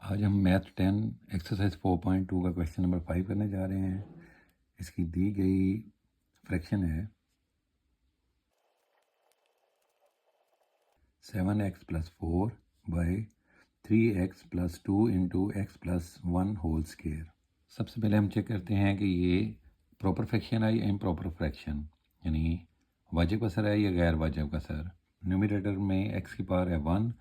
आज हम math 10 exercise 4.2 का क्वेश्चन नंबर 5 करने जा रहे हैं। इसकी दी गई फ्रैक्शन है 7x + 4 by 3x + 2 into x + 1 whole square. सबसे पहले हम चेक करते हैं कि ये प्रॉपर फ्रैक्शन है या इम्प्रॉपर फ्रैक्शन, यानी वाजिब कसर है या गैर वाजिब कसर। न्यूमरेटर में x की पावर है 1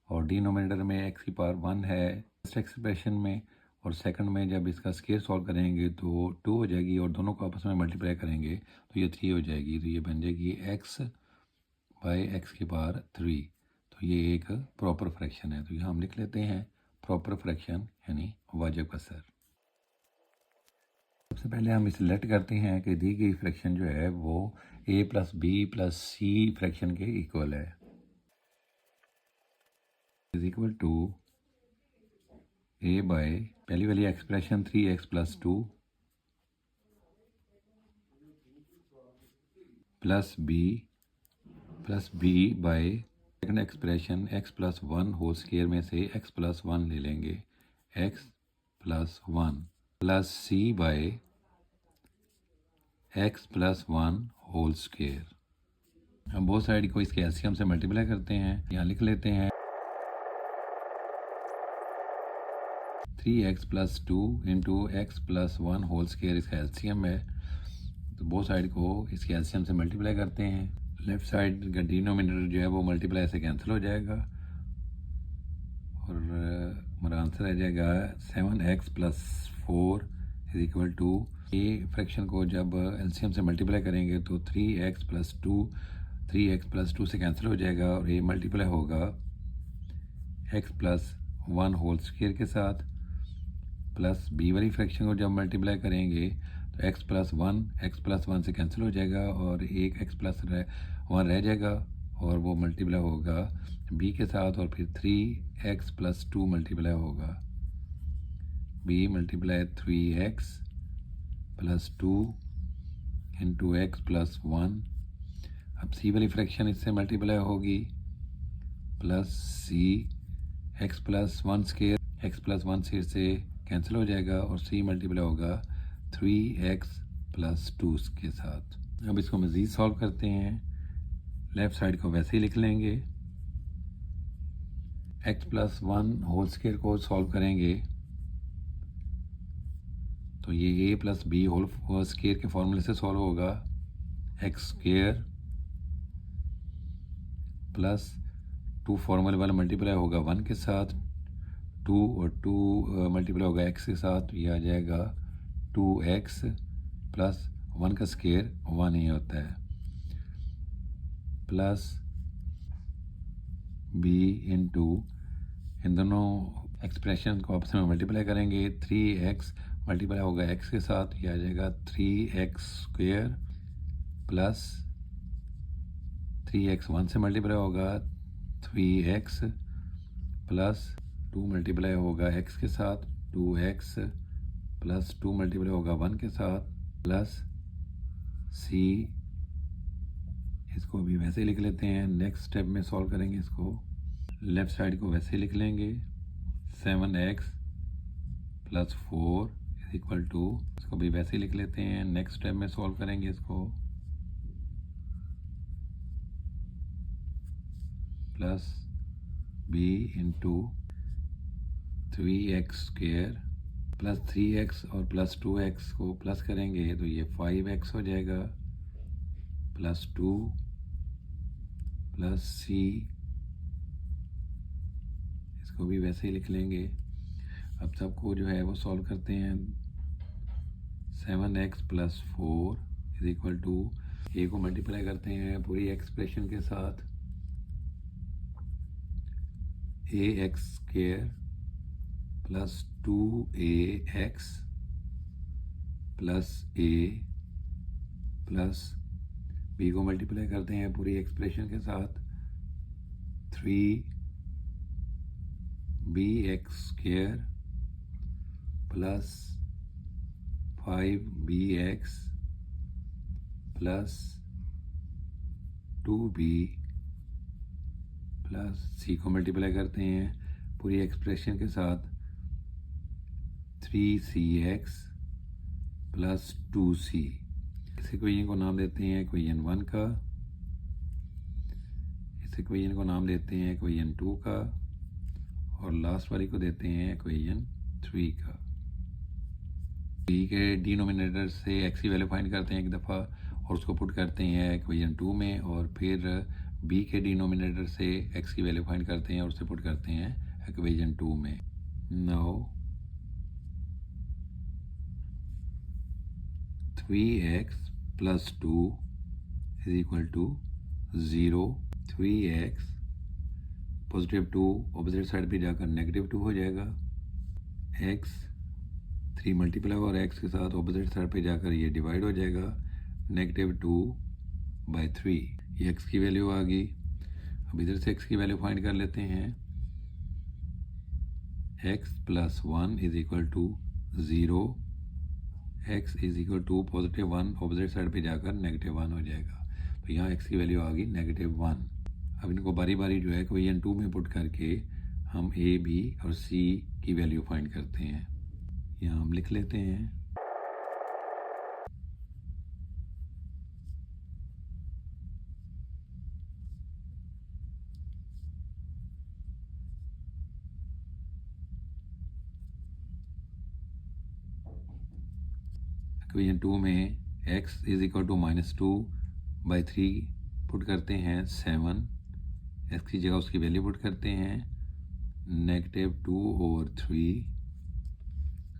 और डिनोमिनेटर में x की पावर 1 है फर्स्ट एक्सप्रेशन में, और सेकंड में जब इसका स्क्वायर सॉल्व करेंगे तो 2 हो जाएगी और दोनों को आपस में मल्टीप्लाई करेंगे तो ये 3 हो जाएगी। तो ये बन जाएगी x बाई x की पावर 3। तो ये एक प्रॉपर फ्रैक्शन है। तो यहाँ हम लिख लेते हैं प्रॉपर फ्रैक्शन यानी वाजिब कसर। सबसे पहले हम इसे लेट करते हैं कि दी गई फ्रैक्शन जो है वो a + b + c फ्रैक्शन के इक्वल है, is equal to a by पहली वाली expression 3x + 2 plus b by second expression x + 1 whole square में से x + 1 ले लेंगे, x + 1 plus c by x + 1 whole square. हम बोथ साइड को इसके एलसीएम से मल्टीप्लाई करते हैं। यहाँ लिख लेते हैं 3x + 2 into x + 1 whole square इसका एलसीएम है। तो बोथ साइड को इसके एलसीएम से मल्टीप्लाई करते हैं। लेफ्ट साइड का डिनोमिनेटर जो है वो मल्टीप्लाई से कैंसिल हो जाएगा और हमारा आंसर आ जाएगा 7x + 4 इज इक्वल टू, ये फ्रैक्शन को जब एलसीएम से मल्टीप्लाई करेंगे तो 3x + 2 से कैंसिल हो जाएगा और ये मल्टीप्लाई होगा x + 1 होल स्क्वायर के साथ, प्लस b वाली फ्रैक्शन को जब मल्टीप्लाई करेंगे तो x + 1 से कैंसिल हो जाएगा और एक x + 1 रह जाएगा और वो मल्टीप्लाई होगा b के साथ और फिर 3x + 2 मल्टीप्लाई होगा b × 3x + 2 इंटू x + 1। अब c वाली फ्रैक्शन इससे मल्टीप्लाई होगी plus c x + 1 square, x + 1 से कैंसिल हो जाएगा और c मल्टीप्लाई होगा 3x + 2 के साथ। अब इसको मज़ीद सॉल्व करते हैं। लेफ़्ट साइड को वैसे ही लिख लेंगे। x + 1 होल स्क्वायर को सॉल्व करेंगे तो ये a + b होल स्क्वायर के फॉर्मूले से सॉल्व होगा, x² प्लस 2 फॉर्मूले वाला मल्टीप्लाई होगा 1 के साथ, 2 और 2 मल्टीप्लाई होगा x के साथ, तो ये आ जाएगा 2x प्लस 1 का स्क्वायर 1 ही होता है, प्लस b इंटू इन दोनों एक्सप्रेशन को आपस में मल्टीप्लाई करेंगे, 3x मल्टीप्लाई होगा x के साथ, ये आ जाएगा 3x² प्लस 3x 1 से मल्टीप्लाई होगा 3x प्लस 2 मल्टीप्लाई होगा x के साथ 2x प्लस 2 मल्टीप्लाई होगा 1 के साथ प्लस c। इसको भी वैसे ही लिख लेते हैं। नेक्स्ट स्टेप में सॉल्व करेंगे इसको। लेफ़्ट साइड को वैसे ही लिख लेंगे 7x + 4 इज इक्वल टू, इसको भी वैसे ही लिख लेते हैं। नेक्स्ट स्टेप में सॉल्व करेंगे इसको, plus b into 3x² plus 3x और प्लस 2x को प्लस करेंगे तो ये 5x हो जाएगा, प्लस 2 प्लस c, इसको भी वैसे ही लिख लेंगे। अब सबको जो है वो सॉल्व करते हैं। 7x + 4 is equal to, a को मल्टीप्लाई करते हैं पूरी एक्सप्रेशन के साथ, ax² plus 2ax plus a plus b को मल्टीप्लाई करते हैं पूरी एक्सप्रेशन के साथ, 3bx² plus 5bx plus 2b plus c को मल्टीप्लाई करते हैं पूरी एक्सप्रेशन के साथ, 3cx प्लस 2c। इस इक्वेशन को नाम देते हैं इक्वेशन 1 का, इस इक्वेशन को नाम देते हैं इक्वेशन 2 का, और लास्ट वाली को देते हैं इक्वेशन 3 का। b के डिनोमिनेटर से x की वैल्यू फाइंड करते हैं एक दफ़ा और उसको पुट करते हैं इक्वेशन 2 में, और फिर b के डिनोमिनेटर से x की वैल्यू फाइंड करते हैं और उसे पुट करते हैं इक्वेशन 2 में। Now 3x plus 2 is equal to 0। 3x positive 2 opposite side पे जाकर नेगेटिव 2 हो जाएगा। x 3 मल्टीप्लाई और x के साथ ऑपोजिट साइड पे जाकर ये डिवाइड हो जाएगा, नेगेटिव 2/3। ये x की वैल्यू आ गई। अब इधर से x की वैल्यू फाइंड कर लेते हैं। x plus 1 is equal to 0। x is equal to positive 1 opposite side पे जाकर नेगेटिव 1 हो जाएगा। तो यहाँ x की वैल्यू आ गई नेगेटिव 1। अब इनको बारी बारी जो है इक्वेशन 2 में पुट करके हम a, b और c की वैल्यू फाइंड करते हैं। यहाँ हम लिख लेते हैं इक्वेशन 2 में x is equal to -2/3 put करते हैं 7। x की जगह उसकी वैल्यू पुट करते हैं -2/3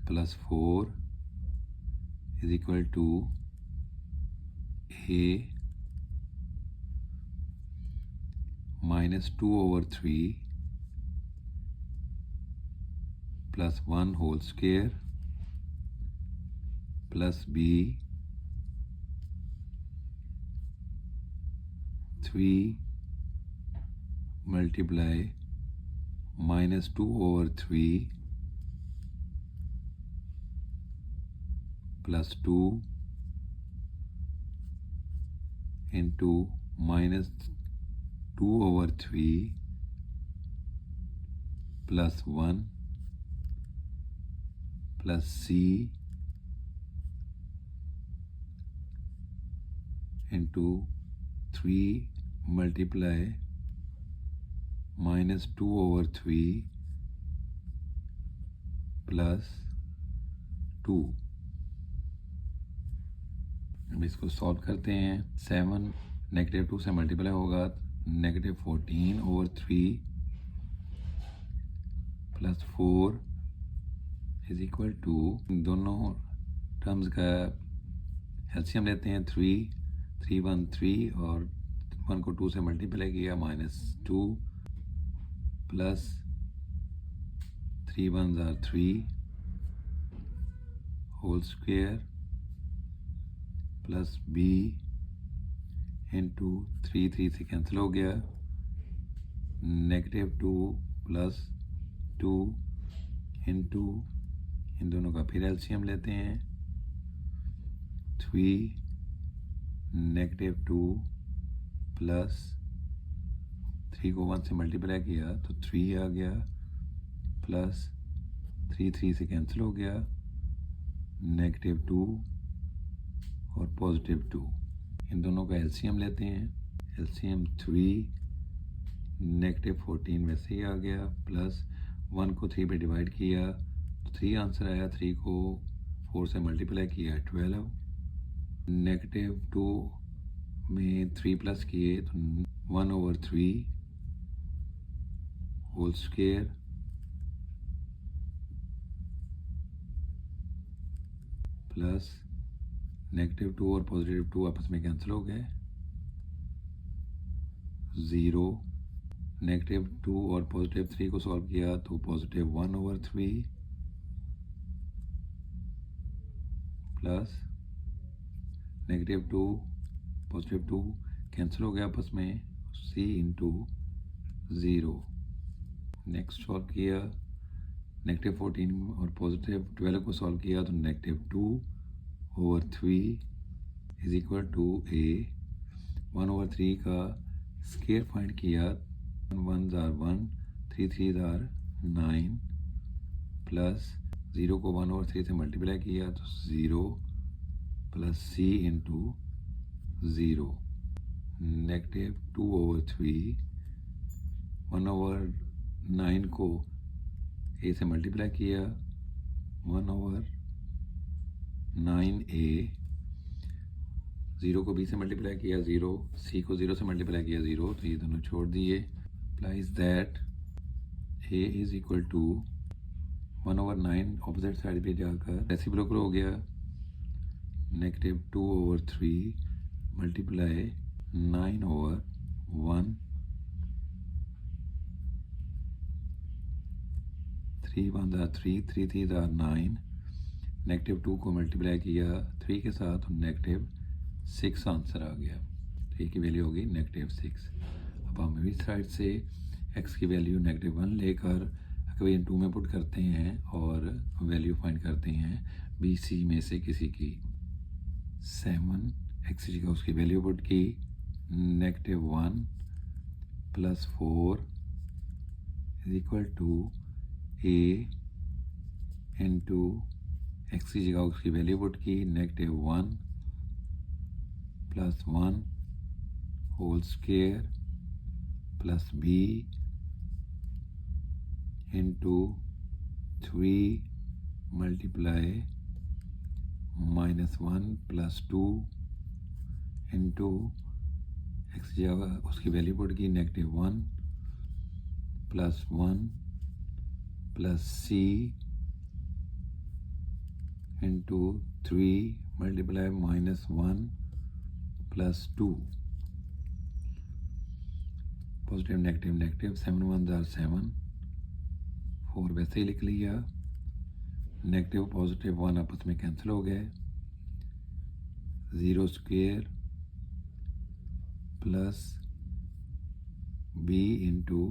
plus 4 is equal to a -2/3 plus 1 whole square plus b 3 multiply -2/3 plus 2 into -2/3 plus 1 plus c into 3 multiply -2/3 plus 2। अब इसको सॉल्व करते हैं। 7 -2 से मल्टीप्लाई होगा -14/3 प्लस 4 इज इक्वल टू, दोनों टर्म्स का एलसीएम लेते हैं। 3 1 3 और 1 को 2 से मल्टीप्लाई किया -2 plus 3 1s are 3 whole square plus b into 3 से कैंसिल हो गया, -2 प्लस 2 इंटू, इन दोनों का फिर एलसीएम लेते हैं। 3 -2 प्लस 3 को 1 से मल्टीप्लाई किया तो 3 आ गया, प्लस 3 से कैंसिल हो गया, -2 और +2। इन दोनों का एलसीएम लेते हैं। एलसीएम 3 -14 वैसे ही आ गया, प्लस 1 को 3 पे डिवाइड किया तो 3 आंसर आया। 3 को 4 से मल्टीप्लाई किया 12। -2 में 3 प्लस किए तो 1/3 होल स्क्वायर प्लस -2 और +2 आपस में कैंसिल हो गए, 0। -2 और +3 को सॉल्व किया तो +1/3 प्लस -2 +2 कैंसिल हो गया आपस में, c इंटू 0। नेक्स्ट सॉल्व किया, -14 और +12 को सॉल्व किया तो -2/3 इज इक्वल टू a। 1/3 का स्क्वायर फाइंड किया, 1 1s are 1, 3 3s are 9 plus 0 को 1/3 से मल्टीप्लाई किया तो 0 प्लस c इंटू 0 नेगेटिव 2/3 1/9 को a से मल्टीप्लाई किया 1/9a 0 को b से मल्टीप्लाई किया 0 c को 0 से मल्टीप्लाई किया 0 तो ये दोनों छोड़ दिए applies that a is equal to 1/9 opposite side पे जाकर रेसिप्रोकल हो गया नेगेटिव 2/3 मल्टीप्लाई 9/1 3 1 3 3 3 9 नेगेटिव 2 को मल्टीप्लाई किया 3 के साथ नेगेटिव 6 आंसर आ गया। तो की वैल्यू होगी नेगेटिव 6। अब हम इस साइड से x की वैल्यू नेगेटिव 1 लेकर इक्वेशन 2 में पुट करते हैं और वैल्यू फाइंड करते हैं बी सी में से किसी की 7 x की जगह उसकी वैल्यू पुट की negative 1 plus 4 is equal to a into x की जगह उसकी वैल्यू पुट की negative 1 plus 1 whole square plus b into 3 multiply -1 plus 2 into x की जगह उसकी वैल्यू पुट की negative 1 plus 1 plus c into 3 multiply -1 plus 2 positive negative negative 7 1 7 4 वैसे ही लिख लिया नेगेटिव पॉजिटिव 1 आपस में कैंसिल हो गए 0 square plus b into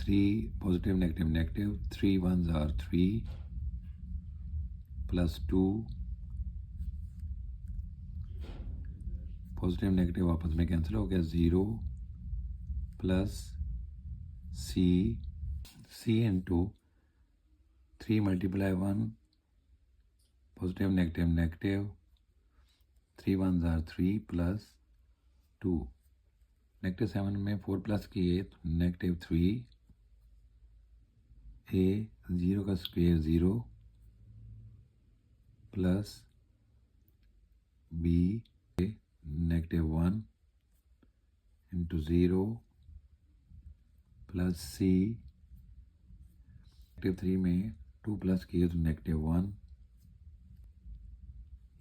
3 positive negative negative 3 1 3 plus 2 positive negative आपस में कैंसिल हो गया 0 plus c into 3 multiply 1 positive negative negative 3 1 3 plus 2 negative 7 में 4 प्लस किए तो नेगेटिव 3 a 0 का square 0 plus b negative 1 into 0 plus c negative 3 में 2 plus किए तो नेगेटिव 1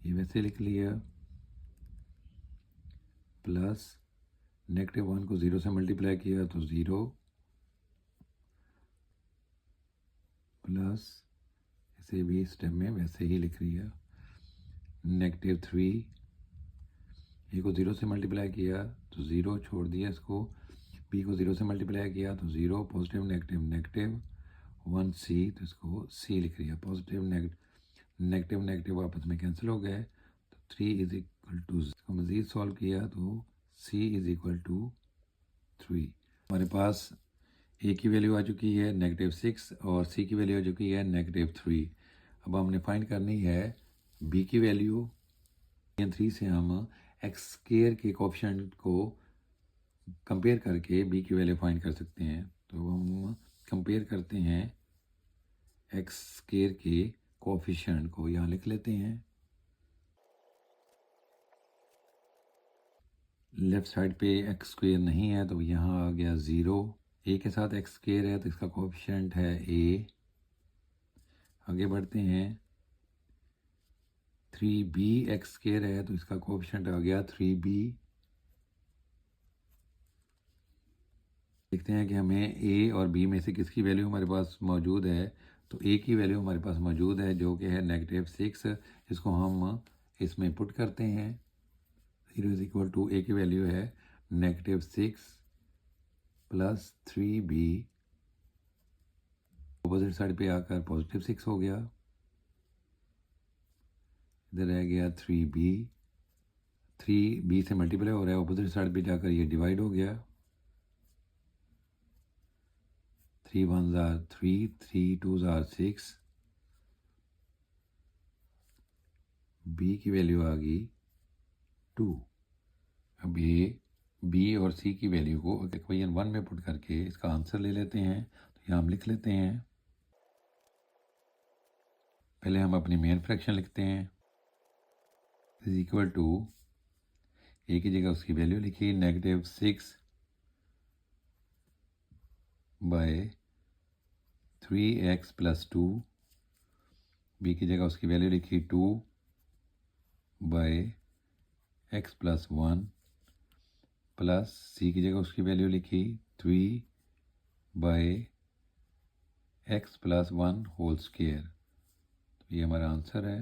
ये वैसे लिख लिया प्लस नेगेटिव 1 को 0 से मल्टीप्लाई किया तो 0 प्लस इसे भी स्टेप में वैसे ही लिख लिया नेगेटिव 3 ए को 0 से मल्टीप्लाई किया तो 0 छोड़ दिया इसको b को 0 से मल्टीप्लाई किया तो 0 पॉजिटिव नेगेटिव नेगेटिव 1 c तो इसको c लिख लिया पॉजिटिव नेगेटिव नेगेटिव आपस में कैंसिल हो गए तो 3 इज इक्वल टू इसको मज़ीद सॉल्व किया तो c इज इक्वल टू 3। हमारे पास a की वैल्यू आ चुकी है नेगेटिव 6 और c की वैल्यू आ चुकी है नेगेटिव 3। अब हमने फाइंड करनी है b की वैल्यू 3 से हम एक्स स्क्वायर के कोएफिशिएंट को कंपेयर करके b की वैल्यू फाइंड कर सकते हैं। तो हम कंपेयर करते हैं एक्स स्क्वायर के कोएफिशिएंट को यहाँ लिख लेते हैं लेफ्ट साइड पे एक्स स्क्वायर नहीं है तो यहाँ आ गया 0 a के साथ एक्स स्क्वायर है तो इसका कोएफिशिएंट है a। आगे बढ़ते हैं 3b एक्स स्क्वायर है तो इसका कोएफिशिएंट आ गया 3b। देखते हैं कि हमें a और b में से किसकी वैल्यू हमारे पास मौजूद है। तो a की वैल्यू हमारे पास मौजूद है जो कि है नेगेटिव 6। इसको हम इसमें पुट करते हैं 0 इज इक्वल टू a की वैल्यू है negative 6 plus 3b opposite side पे आकर पॉजिटिव 6 हो गया। इधर रह गया 3b 3b से मल्टीप्लाई हो रहा है अपोजिट साइड पे जाकर ये डिवाइड हो गया 3 1s are 3, 3 2s are 6, B की वैल्यू आ गई 2। अब ये बी और सी की वैल्यू को इक्वेशन 1 में पुट करके इसका आंसर ले लेते हैं। तो यहाँ हम लिख लेते हैं, पहले हम अपनी मेन फ्रैक्शन लिखते हैं, इज इक्वल टू ए की जगह उसकी वैल्यू लिखी -6 बाय 3x + 2, बी की जगह उसकी वैल्यू लिखी 2 बाय x + 1, प्लस सी की जगह उसकी वैल्यू लिखी 3 बाय x + 1 होल स्क्वायर। तो ये हमारा आंसर है।